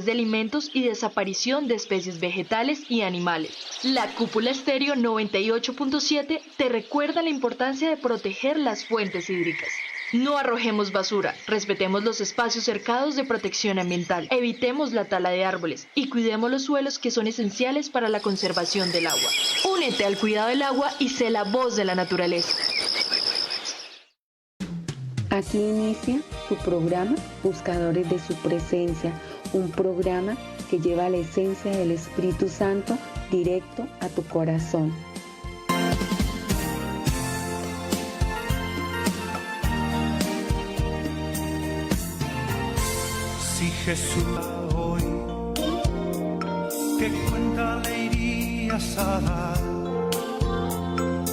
de alimentos y desaparición de especies vegetales y animales. La Cúpula Estéreo 98.7 te recuerda la importancia de proteger las fuentes hídricas. No arrojemos basura, respetemos los espacios cercados de protección ambiental, evitemos la tala de árboles y cuidemos los suelos que son esenciales para la conservación del agua. Únete al cuidado del agua y sé la voz de la naturaleza. Aquí inicia tu programa Buscadores de su Presencia, un programa que lleva la esencia del Espíritu Santo directo a tu corazón. Si Jesús hoy, ¿qué cuenta le irías a dar?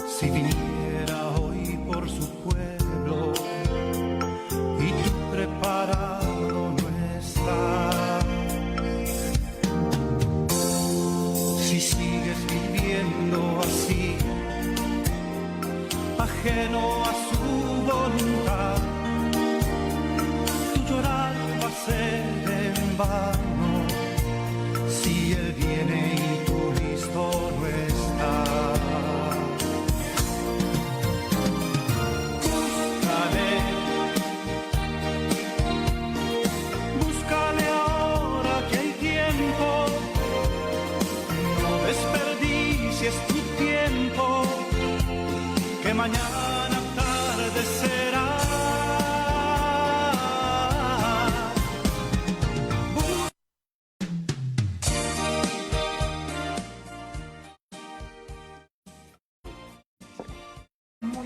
Si viniera hoy por su pueblo y tú preparado no estás. Si sigues viviendo así, ajeno a su voluntad, tu llorar va a ser en vano si Él viene y tú listo no estás. Búscale ahora que hay tiempo, no desperdicies tu tiempo, que mañana tarde será.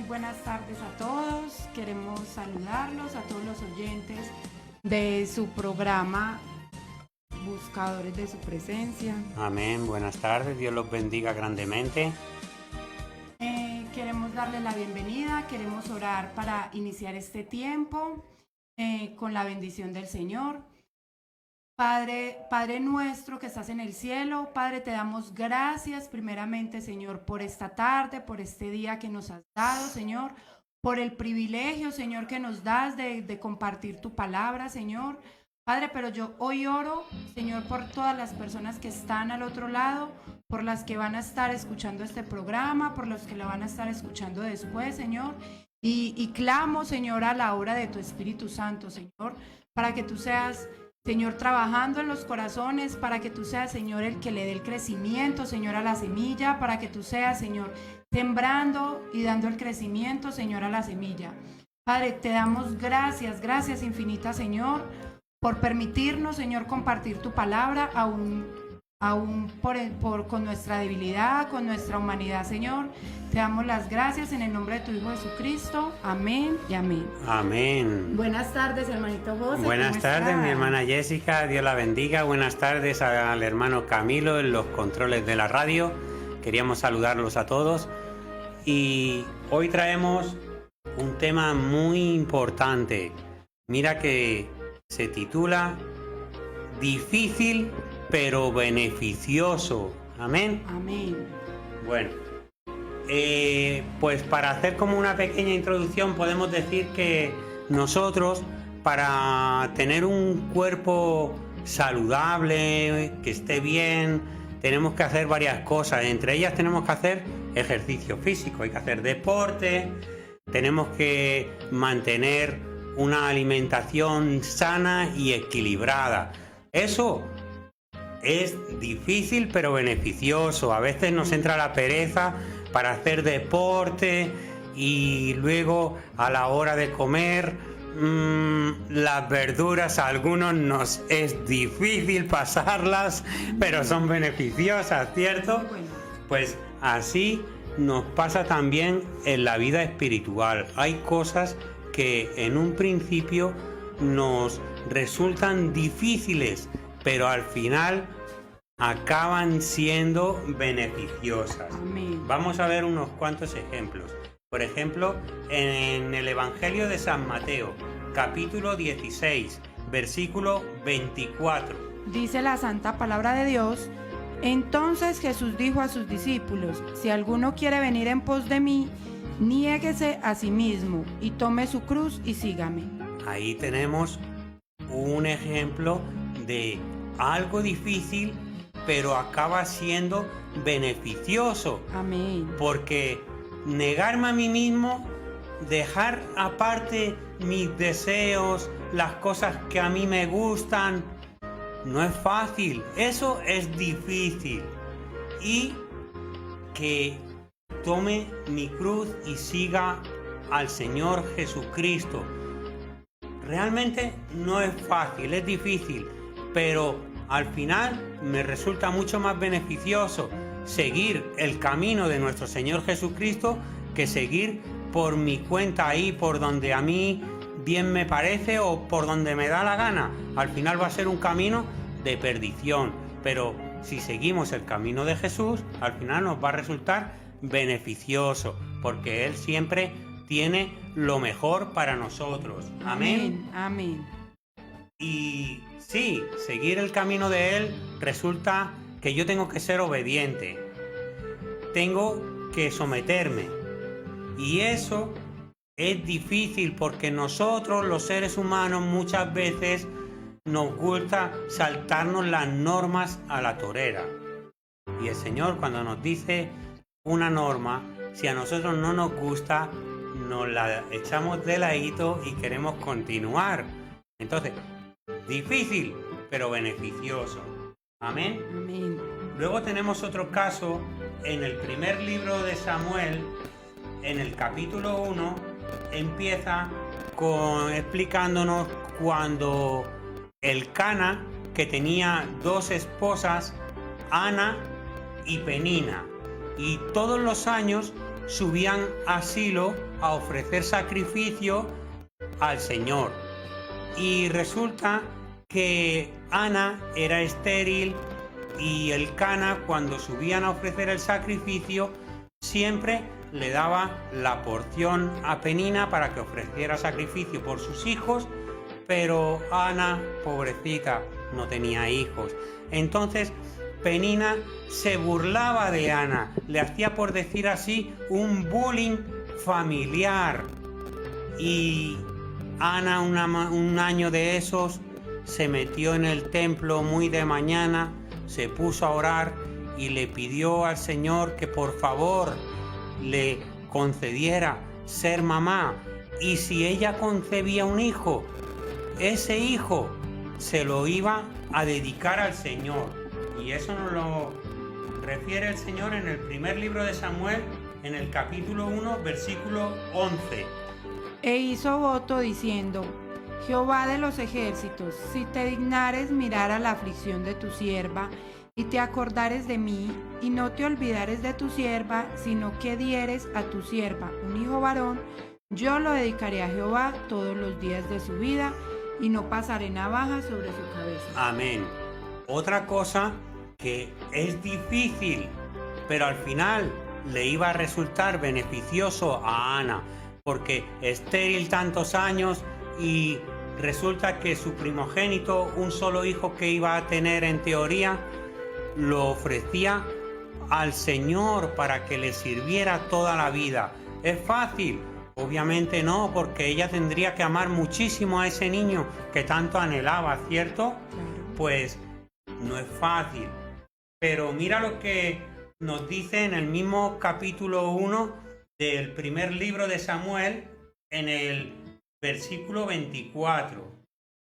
Buenas tardes a todos, queremos saludarlos a todos los oyentes de su programa Buscadores de su Presencia. Amén, buenas tardes, Dios los bendiga grandemente. Queremos darle la bienvenida, queremos orar para iniciar este tiempo con la bendición del Señor. Padre nuestro que estás en el cielo, Padre, te damos gracias primeramente, Señor, por esta tarde, por este día que nos has dado, Señor, por el privilegio, Señor, que nos das de compartir tu palabra, Señor. Padre, pero yo hoy oro, Señor, por todas las personas que están al otro lado, por las que van a estar escuchando este programa, por los que lo van a estar escuchando después, Señor. Y clamo, Señor, a la obra de tu Espíritu Santo, Señor, para que tú seas, Señor, trabajando en los corazones, para que tú seas, Señor, el que le dé el crecimiento, Señor, a la semilla, para que tú seas, Señor, sembrando y dando el crecimiento, Señor, a la semilla. Padre, te damos gracias, gracias infinitas, Señor, por permitirnos, Señor, compartir tu palabra, aún con nuestra debilidad, con nuestra humanidad, Señor. Te damos las gracias en el nombre de tu Hijo Jesucristo. Amén y amén. Amén. Buenas tardes, hermanito José. Buenas tardes, mi hermana Jessica, Dios la bendiga. Buenas tardes al hermano Camilo en los controles de la radio. Queríamos saludarlos a todos. Y hoy traemos un tema muy importante. Mira que se titula Difícil pero beneficioso. Amén. Amén. Bueno, pues para hacer como una pequeña introducción podemos decir que nosotros, para tener un cuerpo saludable, que esté bien, tenemos que hacer varias cosas. Entre ellas tenemos que hacer ejercicio físico, hay que hacer deporte, tenemos que mantener una alimentación sana y equilibrada. Eso es difícil pero beneficioso. A veces nos entra la pereza para hacer deporte y luego a la hora de comer las verduras a algunos nos es difícil pasarlas, pero son beneficiosas, ¿cierto? Pues así nos pasa también en la vida espiritual. Hay cosas que en un principio nos resultan difíciles, pero al final acaban siendo beneficiosas. Amén. Vamos a ver unos cuantos ejemplos. Por ejemplo, en el Evangelio de San Mateo, capítulo 16, versículo 24. Dice la santa palabra de Dios: entonces Jesús dijo a sus discípulos: si alguno quiere venir en pos de mí, niéguese a sí mismo y tome su cruz y sígame. Ahí tenemos un ejemplo de algo difícil, pero acaba siendo beneficioso. Amén. Porque negarme a mí mismo, dejar aparte mis deseos, las cosas que a mí me gustan, no es fácil, eso es difícil. Y que tome mi cruz y siga al Señor Jesucristo. Realmente no es fácil, es difícil, pero al final me resulta mucho más beneficioso seguir el camino de nuestro Señor Jesucristo que seguir por mi cuenta ahí, por donde a mí bien me parece o por donde me da la gana. Al final va a ser un camino de perdición, pero si seguimos el camino de Jesús, al final nos va a resultar beneficioso, porque Él siempre tiene lo mejor para nosotros. Amén. Amén. Y sí, seguir el camino de Él resulta que yo tengo que ser obediente, tengo que someterme, y eso es difícil porque nosotros los seres humanos muchas veces nos gusta saltarnos las normas a la torera, y el Señor cuando nos dice una norma, si a nosotros no nos gusta, nos la echamos de ladito y queremos continuar. Entonces, difícil, pero beneficioso. Amén. Amén. Luego tenemos otro caso en el primer libro de Samuel, en el capítulo 1, empieza explicándonos cuando Elcana, que tenía dos esposas, Ana y Penina, y todos los años subían a Silo a ofrecer sacrificio al Señor. Y resulta que Ana era estéril y Elcana, cuando subían a ofrecer el sacrificio, siempre le daba la porción a Penina para que ofreciera sacrificio por sus hijos, pero Ana, pobrecita, no tenía hijos. Entonces Penina se burlaba de Ana, le hacía, por decir así, un bullying familiar. Y Ana, un año de esos, se metió en el templo muy de mañana, se puso a orar y le pidió al Señor que por favor le concediera ser mamá. Y si ella concebía un hijo, ese hijo se lo iba a dedicar al Señor. Y eso nos lo refiere el Señor en el primer libro de Samuel, en el capítulo 1, versículo 11. E hizo voto diciendo: Jehová de los ejércitos, si te dignares mirar a la aflicción de tu sierva, y te acordares de mí, y no te olvidares de tu sierva, sino que dieres a tu sierva un hijo varón, yo lo dedicaré a Jehová todos los días de su vida, y no pasaré navaja sobre su cabeza. Amén. Otra cosa que es difícil, pero al final le iba a resultar beneficioso a Ana, porque estéril tantos años y resulta que su primogénito, un solo hijo que iba a tener en teoría, lo ofrecía al Señor para que le sirviera toda la vida. ¿Es fácil? Obviamente no, porque ella tendría que amar muchísimo a ese niño que tanto anhelaba, ¿cierto? Pues no es fácil. Pero mira lo que nos dice en el mismo capítulo 1 del primer libro de Samuel, en el versículo 24.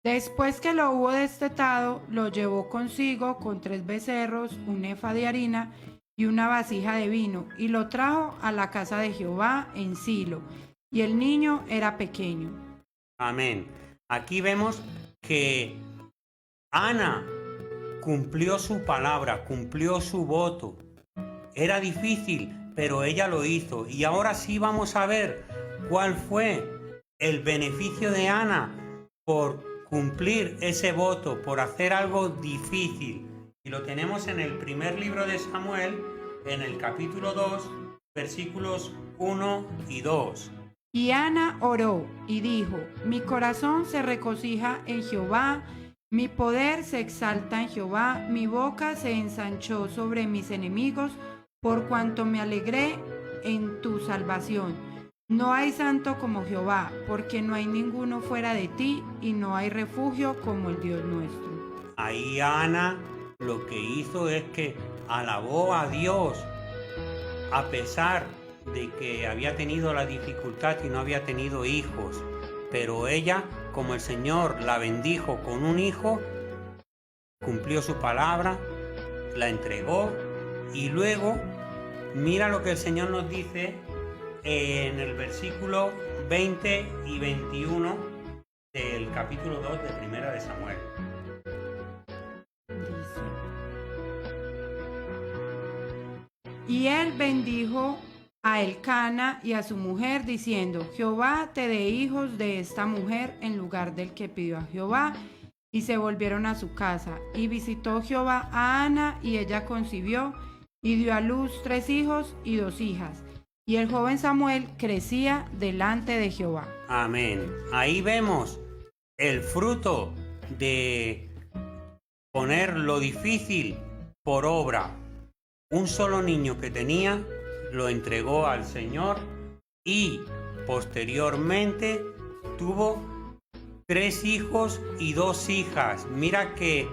Después que lo hubo destetado, lo llevó consigo con 3 becerros, un efa de harina y una vasija de vino, y lo trajo a la casa de Jehová en Silo, y el niño era pequeño. Amén. Aquí vemos que Ana cumplió su palabra, cumplió su voto. Era difícil, pero ella lo hizo. Y ahora sí vamos a ver cuál fue el beneficio de Ana por cumplir ese voto, por hacer algo difícil. Y lo tenemos en el primer libro de Samuel, en el capítulo 2, versículos 1 y 2. Y Ana oró y dijo: mi corazón se regocija en Jehová, mi poder se exalta en Jehová, mi boca se ensanchó sobre mis enemigos, por cuanto me alegré en tu salvación. No hay santo como Jehová, porque no hay ninguno fuera de ti, y no hay refugio como el Dios nuestro. Ahí Ana lo que hizo es que alabó a Dios a pesar de que había tenido la dificultad y no había tenido hijos. Pero ella, como el Señor la bendijo con un hijo, cumplió su palabra, la entregó y luego mira lo que el Señor nos dice en el versículo 20 y 21 del capítulo 2 de Primera de Samuel. Dice: y él bendijo a Elcana y a su mujer, diciendo: Jehová te dé hijos de esta mujer en lugar del que pidió a Jehová. Y se volvieron a su casa. Y visitó Jehová a Ana, y ella concibió, y dio a luz 3 hijos y 2 hijas. Y el joven Samuel crecía delante de Jehová. Amén. Ahí vemos el fruto de poner lo difícil por obra. Un solo niño que tenía lo entregó al Señor y posteriormente tuvo 3 hijos y 2 hijas. Mira que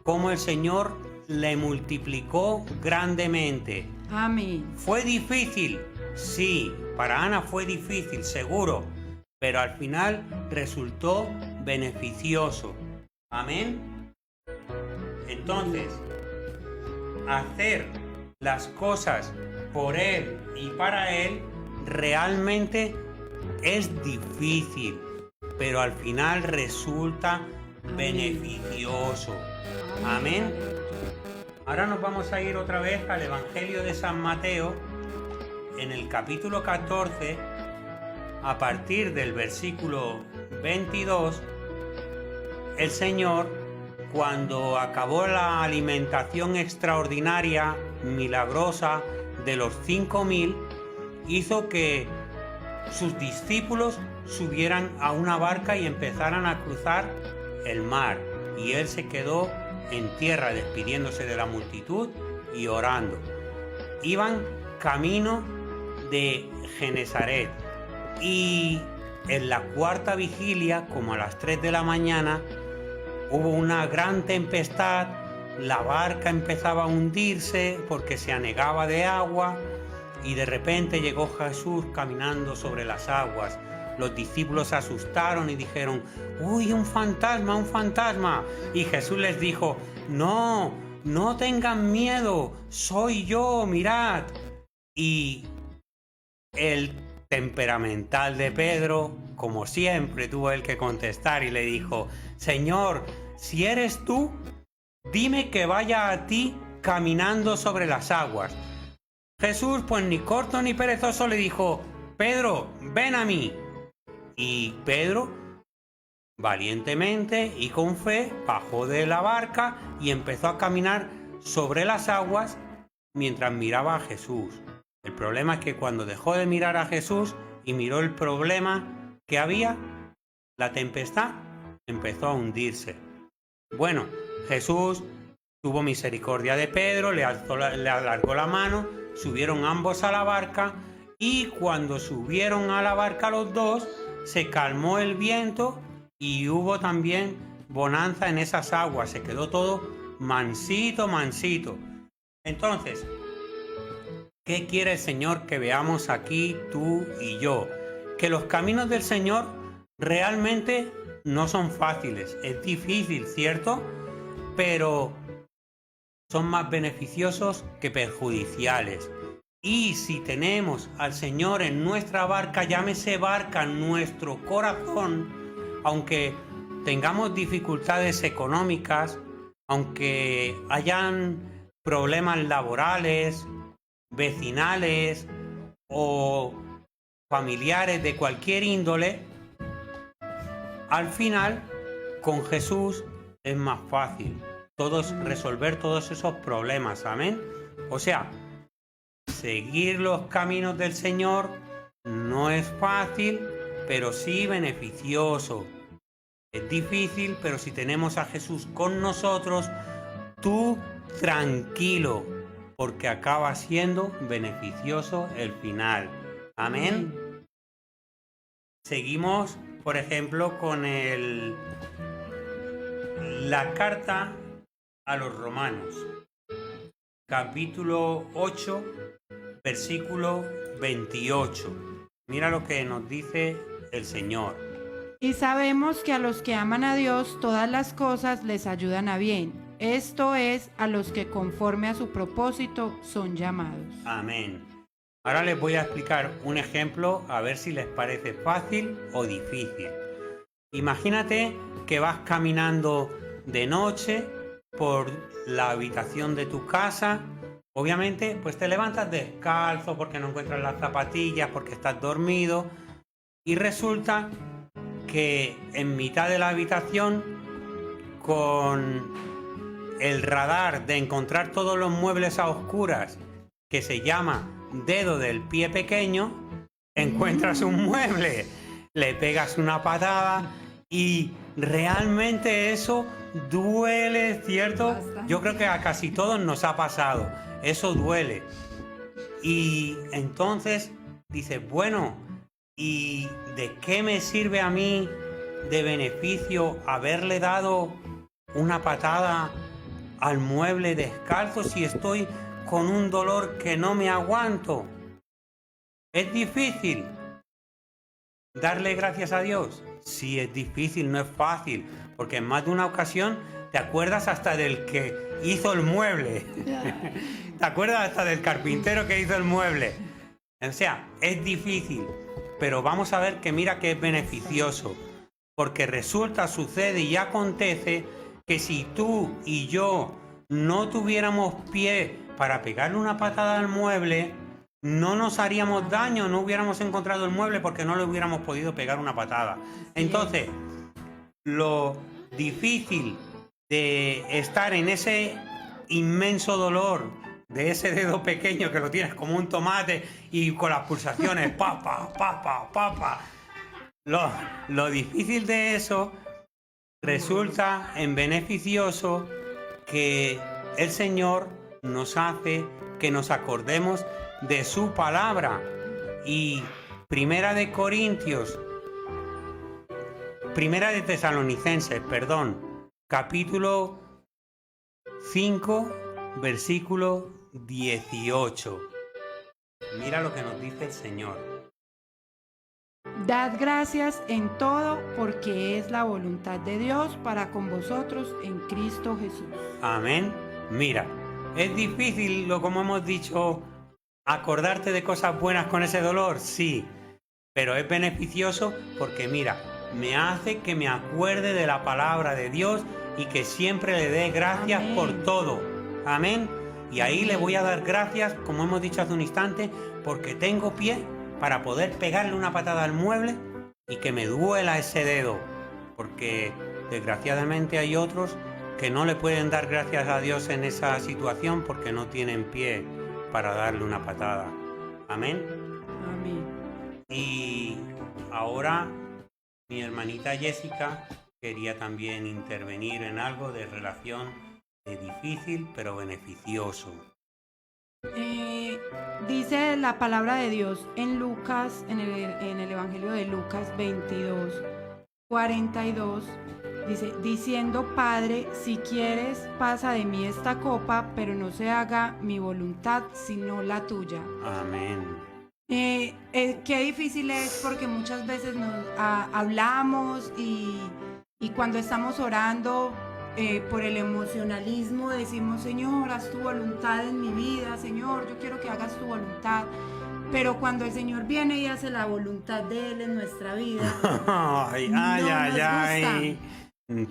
cómo el Señor le multiplicó grandemente. Amén. ¿Fue difícil? Sí, para Ana fue difícil, seguro, pero al final resultó beneficioso. Amén. Entonces, hacer las cosas por Él y para Él realmente es difícil, pero al final resulta beneficioso. Amén. Ahora nos vamos a ir otra vez al Evangelio de San Mateo, en el capítulo 14, a partir del versículo 22. El Señor, cuando acabó la alimentación extraordinaria, milagrosa, de los 5.000, hizo que sus discípulos subieran a una barca y empezaran a cruzar el mar. Y Él se quedó en tierra despidiéndose de la multitud y orando. Iban camino de Genesaret. Y en la 4ª vigilia, como a las 3 de la mañana, hubo una gran tempestad. La barca empezaba a hundirse porque se anegaba de agua y de repente llegó Jesús caminando sobre las aguas. Los discípulos se asustaron y dijeron: ¡Uy, un fantasma, un fantasma! Y Jesús les dijo: No, no tengan miedo, soy yo, mirad. Y el temperamental de Pedro, como siempre, tuvo él que contestar y le dijo: Señor, si eres tú, dime que vaya a ti caminando sobre las aguas. Jesús, pues ni corto ni perezoso, le dijo: Pedro, ven a mí. Y Pedro, valientemente y con fe, bajó de la barca y empezó a caminar sobre las aguas mientras miraba a Jesús. El problema es que cuando dejó de mirar a Jesús y miró el problema que había, la tempestad empezó a hundirse. Bueno, Jesús tuvo misericordia de Pedro, le alargó la mano, subieron ambos a la barca y cuando subieron a la barca los dos, se calmó el viento y hubo también bonanza en esas aguas. Se quedó todo mansito, mansito. Entonces, ¿qué quiere el Señor que veamos aquí tú y yo? Que los caminos del Señor realmente no son fáciles. Es difícil, ¿cierto? Pero son más beneficiosos que perjudiciales. Y si tenemos al Señor en nuestra barca, llámese barca, nuestro corazón, aunque tengamos dificultades económicas, aunque hayan problemas laborales, vecinales o familiares de cualquier índole, al final con Jesús es más fácil resolver todos esos problemas. Amén. O sea, seguir los caminos del Señor no es fácil, pero sí beneficioso. Es difícil, pero si tenemos a Jesús con nosotros, tú tranquilo, porque acaba siendo beneficioso el final. Amén. Seguimos, por ejemplo, con la carta a los Romanos, capítulo 8, versículo 28. Mira lo que nos dice el Señor. Y sabemos que a los que aman a Dios todas las cosas les ayudan a bien. Esto es, a los que conforme a su propósito son llamados. Amén. Ahora les voy a explicar un ejemplo a ver si les parece fácil o difícil. Imagínate que vas caminando de noche por la habitación de tu casa. Obviamente, pues te levantas descalzo porque no encuentras las zapatillas, porque estás dormido. Y resulta que en mitad de la habitación, con el radar de encontrar todos los muebles a oscuras, que se llama dedo del pie pequeño, encuentras un mueble, le pegas una patada y realmente eso duele, ¿cierto? Bastante. Yo creo que a casi todos nos ha pasado, eso duele. Y entonces dices, bueno, ¿y de qué me sirve a mí de beneficio haberle dado una patada al mueble descalzo si estoy con un dolor que no me aguanto? ¿Es difícil darle gracias a Dios? Sí, es difícil, no es fácil, porque en más de una ocasión te acuerdas hasta del que hizo el mueble. Te acuerdas hasta del carpintero que hizo el mueble. O sea, es difícil, pero vamos a ver que mira que es beneficioso, porque resulta, sucede y acontece que si tú y yo no tuviéramos pie para pegarle una patada al mueble, no nos haríamos daño, no hubiéramos encontrado el mueble porque no le hubiéramos podido pegar una patada. Entonces, lo difícil de estar en ese inmenso dolor de ese dedo pequeño que lo tienes como un tomate y con las pulsaciones, papa. Lo difícil de eso resulta en beneficioso que el Señor nos hace que nos acordemos de su palabra. Y Primera de Tesalonicenses, capítulo 5, versículo 18. Mira lo que nos dice el Señor. Dad gracias en todo, porque es la voluntad de Dios para con vosotros en Cristo Jesús. Amén. Mira, es difícil, como hemos dicho, acordarte de cosas buenas con ese dolor, sí, pero es beneficioso porque mira, me hace que me acuerde de la palabra de Dios y que siempre le dé gracias Amén. por todo. Amén. Y ahí le voy a dar gracias, como hemos dicho hace un instante, porque tengo pie para poder pegarle una patada al mueble y que me duela ese dedo, porque desgraciadamente hay otros que no le pueden dar gracias a Dios en esa situación porque no tienen pie para darle una patada. Amén. Amén. Y ahora mi hermanita Jessica quería también intervenir en algo de relación de difícil pero beneficioso. Dice la palabra de Dios en Lucas, en el Evangelio de Lucas 22:42, dice, diciendo, Padre, si quieres, pasa de mí esta copa, pero no se haga mi voluntad, sino la tuya. Amén. Qué difícil es porque muchas veces hablamos y cuando estamos orando, por el emocionalismo decimos, Señor, haz tu voluntad en mi vida, Señor, yo quiero que hagas tu voluntad. Pero cuando el Señor viene y hace la voluntad de Él en nuestra vida, ay,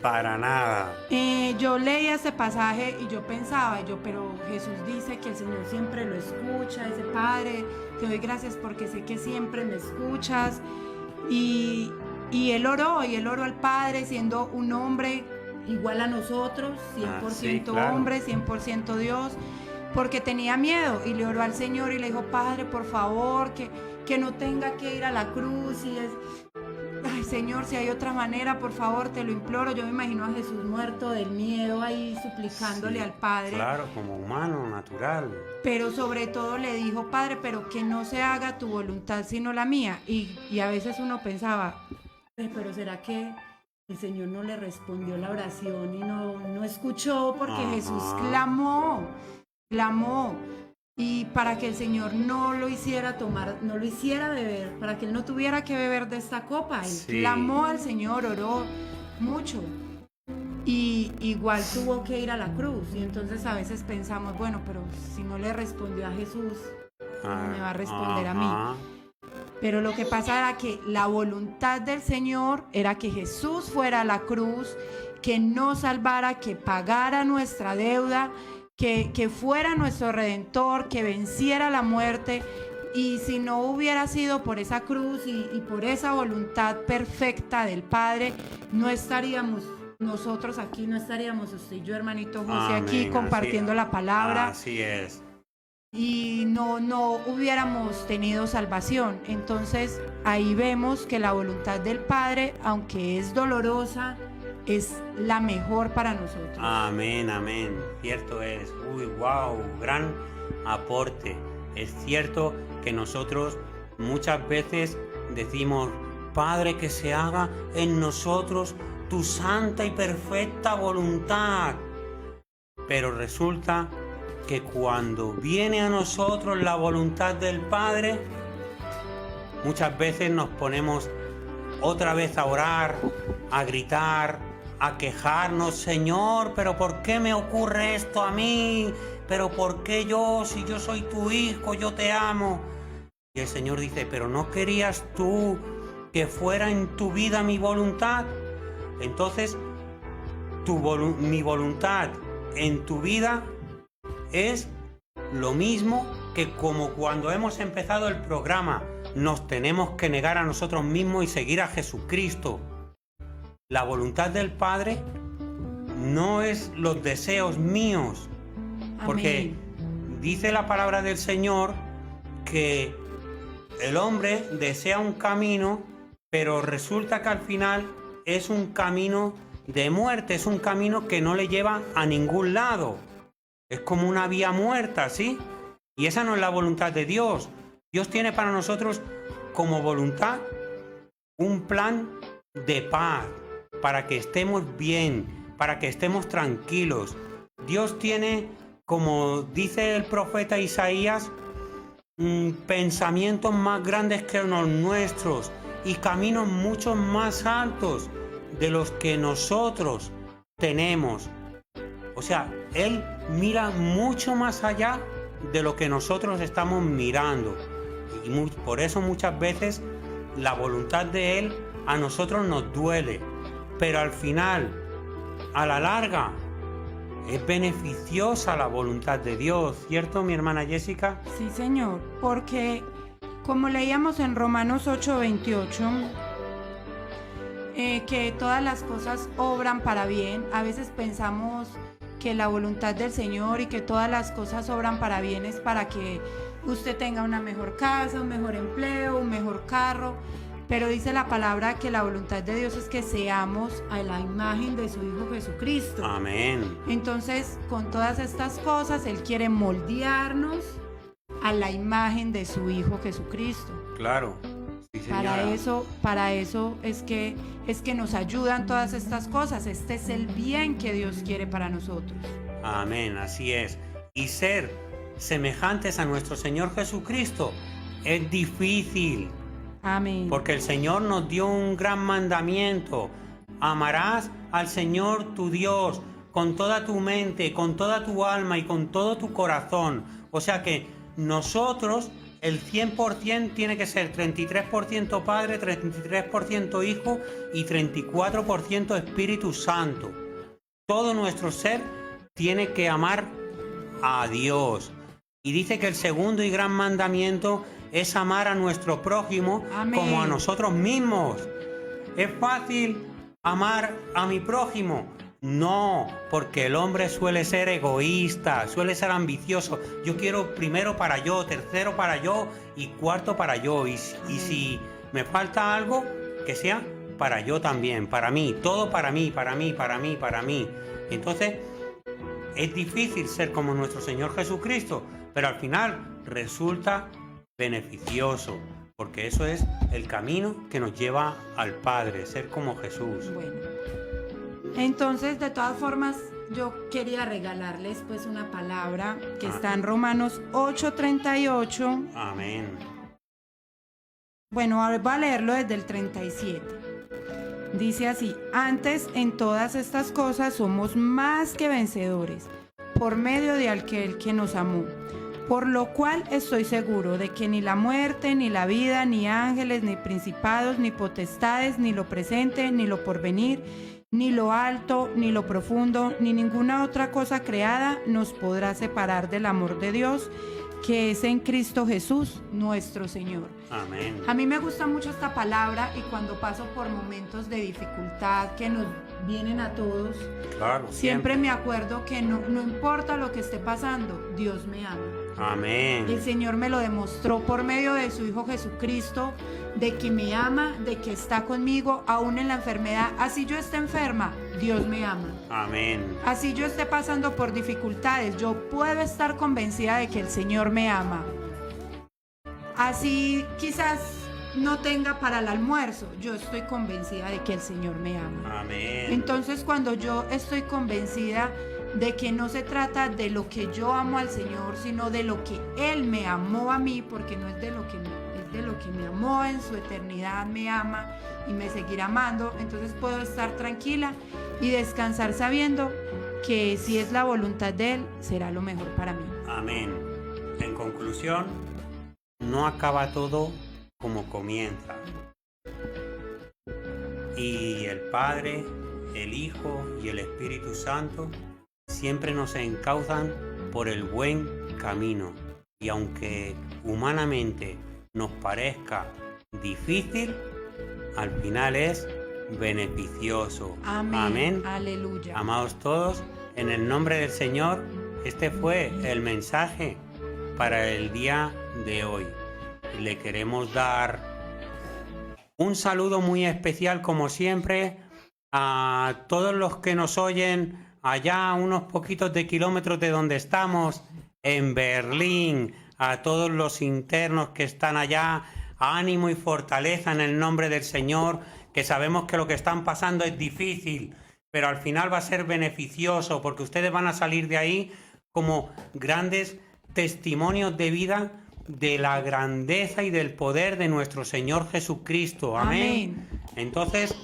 para nada. Yo leía ese pasaje y yo pensaba, pero Jesús dice que el Señor siempre lo escucha, dice, Padre, te doy gracias porque sé que siempre me escuchas. Y él oró al Padre siendo un hombre igual a nosotros, 100% sí, claro. Hombre, 100% Dios, porque tenía miedo y le oró al Señor y le dijo, Padre, por favor, que no tenga que ir a la cruz. Ay, Señor, si hay otra manera, por favor, te lo imploro. Yo me imagino a Jesús muerto del miedo ahí suplicándole al Padre. Claro, como humano, natural. Pero sobre todo le dijo, Padre, pero que no se haga tu voluntad sino la mía. Y a veces uno pensaba, pero ¿será que el Señor no le respondió la oración y no escuchó porque Ajá. Jesús clamó. Y para que el Señor no lo hiciera tomar, no lo hiciera beber, para que él no tuviera que beber de esta copa. Él Sí. clamó al Señor, oró mucho. Y igual tuvo que ir a la cruz. Y entonces a veces pensamos, bueno, pero si no le respondió a Jesús, ¿cómo me va a responder a mí? Ajá. Pero lo que pasa era que la voluntad del Señor era que Jesús fuera a la cruz, que nos salvara, que pagara nuestra deuda, que fuera nuestro Redentor, que venciera la muerte. Y si no hubiera sido por esa cruz y por esa voluntad perfecta del Padre, no estaríamos nosotros aquí, no estaríamos usted y yo, hermanito José, aquí Amén, compartiendo así- la palabra. Así es. Y no hubiéramos tenido salvación. Entonces ahí vemos que la voluntad del Padre, aunque es dolorosa, es la mejor para nosotros. Amén, amén. Cierto es. Uy, wow, gran aporte. Es cierto que nosotros muchas veces decimos, Padre, que se haga en nosotros tu santa y perfecta voluntad. Pero resulta que cuando viene a nosotros la voluntad del Padre, muchas veces nos ponemos otra vez a orar, a gritar, a quejarnos, Señor, pero ¿por qué me ocurre esto a mí? ¿Pero por qué yo? Si yo soy tu hijo, yo te amo. Y el Señor dice, ¿pero no querías tú que fuera en tu vida mi voluntad? Entonces, mi voluntad en tu vida es lo mismo que como cuando hemos empezado el programa, nos tenemos que negar a nosotros mismos y seguir a Jesucristo. La voluntad del Padre no es los deseos míos, porque dice la palabra del Señor que el hombre desea un camino, pero resulta que al final es un camino de muerte, es un camino que no le lleva a ningún lado. Es como una vía muerta, ¿sí? Y esa no es la voluntad de Dios. Dios tiene para nosotros como voluntad un plan de paz, para que estemos bien, para que estemos tranquilos. Dios tiene, como dice el profeta Isaías, pensamientos más grandes que los nuestros y caminos mucho más altos de los que nosotros tenemos. O sea, Él mira mucho más allá de lo que nosotros estamos mirando. Y por eso muchas veces la voluntad de Él a nosotros nos duele. Pero al final, a la larga, es beneficiosa la voluntad de Dios, ¿cierto, mi hermana Jessica? Sí, Señor, porque como leíamos en Romanos 8:28, que todas las cosas obran para bien. A veces pensamos que la voluntad del Señor y que todas las cosas obran para bien es para que usted tenga una mejor casa, un mejor empleo, un mejor carro. Pero dice la palabra que la voluntad de Dios es que seamos a la imagen de su Hijo Jesucristo. Amén. Entonces, con todas estas cosas, Él quiere moldearnos a la imagen de su Hijo Jesucristo. Claro. Sí, señora. Para eso es que nos ayudan todas estas cosas. Este es el bien que Dios quiere para nosotros. Amén, así es. Y ser semejantes a nuestro Señor Jesucristo es difícil. Amén. Porque el Señor nos dio un gran mandamiento. Amarás al Señor tu Dios con toda tu mente, con toda tu alma y con todo tu corazón. O sea que nosotros, el 100% tiene que ser 33% Padre, 33% Hijo y 34% Espíritu Santo. Todo nuestro ser tiene que amar a Dios. Y dice que el segundo y gran mandamiento es amar a nuestro prójimo. Amén. Como a nosotros mismos. ¿Es fácil amar a mi prójimo? No, porque el hombre suele ser egoísta, suele ser ambicioso. Yo quiero primero para yo, tercero para yo y cuarto para yo. Y si me falta algo, que sea para yo también, para mí, todo para mí, para mí, para mí, para mí. Entonces, es difícil ser como nuestro Señor Jesucristo, pero al final resulta beneficioso, porque eso es el camino que nos lleva al Padre, ser como Jesús. Bueno, entonces de todas formas yo quería regalarles pues una palabra que está en Romanos 8:38. Amén. Bueno, ahora voy a leerlo desde el 37. Dice así: antes en todas estas cosas somos más que vencedores por medio de aquel que nos amó. Por lo cual estoy seguro de que ni la muerte, ni la vida, ni ángeles, ni principados, ni potestades, ni lo presente, ni lo porvenir, ni lo alto, ni lo profundo, ni ninguna otra cosa creada nos podrá separar del amor de Dios, que es en Cristo Jesús, nuestro Señor. Amén. A mí me gusta mucho esta palabra y cuando paso por momentos de dificultad que nos vienen a todos, Claro, siempre me acuerdo que no importa lo que esté pasando, Dios me ama. Amén. El Señor me lo demostró por medio de su Hijo Jesucristo, de que me ama, de que está conmigo, aún en la enfermedad. Así yo esté enferma, Dios me ama. Amén. Así yo esté pasando por dificultades, yo puedo estar convencida de que el Señor me ama. Así quizás no tenga para el almuerzo, yo estoy convencida de que el Señor me ama. Amén. Entonces, cuando yo estoy convencida de que no se trata de lo que yo amo al Señor, sino de lo que Él me amó a mí, porque no es de lo que es de lo que me amó en su eternidad, me ama y me seguirá amando, entonces puedo estar tranquila y descansar sabiendo que si es la voluntad de Él, será lo mejor para mí. Amén. En conclusión, no acaba todo como comienza. Y el Padre, el Hijo y el Espíritu Santo siempre nos encauzan por el buen camino. Y aunque humanamente nos parezca difícil, al final es beneficioso. Amén. Amén. Aleluya. Amados todos, en el nombre del Señor, este fue el mensaje para el día de hoy. Le queremos dar un saludo muy especial, como siempre, a todos los que nos oyen allá a unos poquitos de kilómetros de donde estamos, en Berlín, a todos los internos que están allá, ánimo y fortaleza en el nombre del Señor, que sabemos que lo que están pasando es difícil, pero al final va a ser beneficioso, porque ustedes van a salir de ahí como grandes testimonios de vida de la grandeza y del poder de nuestro Señor Jesucristo. Amén. Entonces,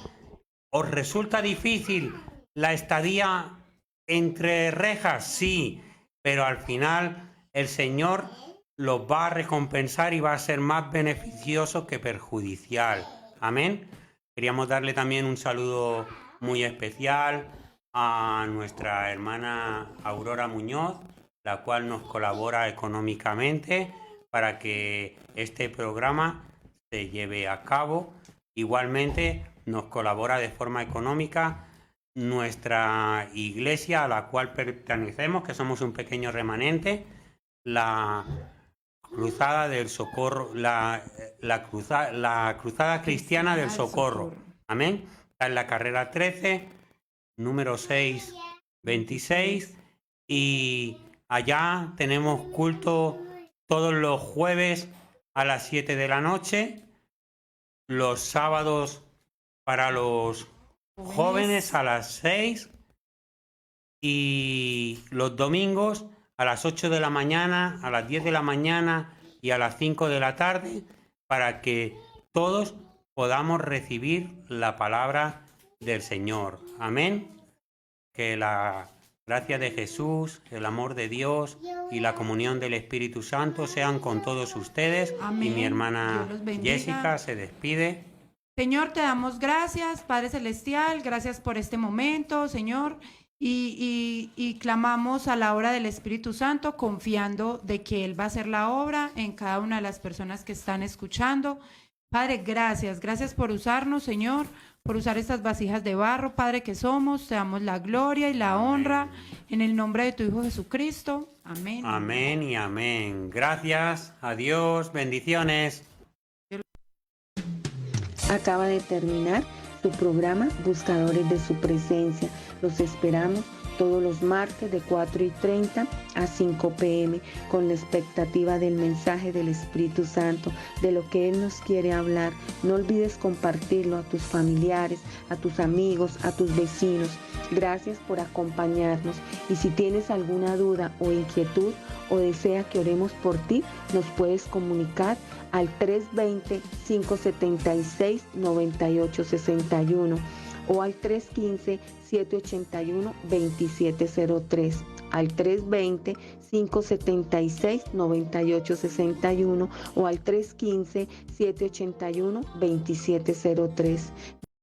¿os resulta difícil la estadía entre rejas? Sí, pero al final el Señor los va a recompensar y va a ser más beneficioso que perjudicial. Amén. Queríamos darle también un saludo muy especial a nuestra hermana Aurora Muñoz, la cual nos colabora económicamente para que este programa se lleve a cabo. Igualmente nos colabora de forma económica nuestra iglesia a la cual pertenecemos, que somos un pequeño remanente, la Cruzada del Socorro, la Cruzada Cristiana del Socorro. Amén. Está en la carrera 13, número 626, y allá tenemos culto todos los jueves a las 7 de la noche, los sábados para los jóvenes a las 6 y los domingos a las 8 de la mañana, a las 10 de la mañana y a las 5 de la tarde, para que todos podamos recibir la palabra del Señor. Amén. Que la gracia de Jesús, el amor de Dios y la comunión del Espíritu Santo sean con todos ustedes. Amén. Y mi hermana Dios los bendiga. Jessica se despide. Señor, te damos gracias, Padre Celestial, gracias por este momento, Señor, y clamamos a la obra del Espíritu Santo, confiando de que Él va a hacer la obra en cada una de las personas que están escuchando. Padre, gracias por usarnos, Señor, por usar estas vasijas de barro, Padre que somos, te damos la gloria y la honra en el nombre de tu Hijo Jesucristo. Amén. Amén y amén. Gracias, adiós, bendiciones. Acaba de terminar su programa Buscadores de su Presencia. Los esperamos todos los martes de 4:30 a 5 p.m. con la expectativa del mensaje del Espíritu Santo, de lo que Él nos quiere hablar. No olvides compartirlo a tus familiares, a tus amigos, a tus vecinos. Gracias por acompañarnos, y si tienes alguna duda o inquietud o desea que oremos por ti, nos puedes comunicar al 320-576-9861 o al 315-781-2703, al 320-576-9861 o al 315-781-2703.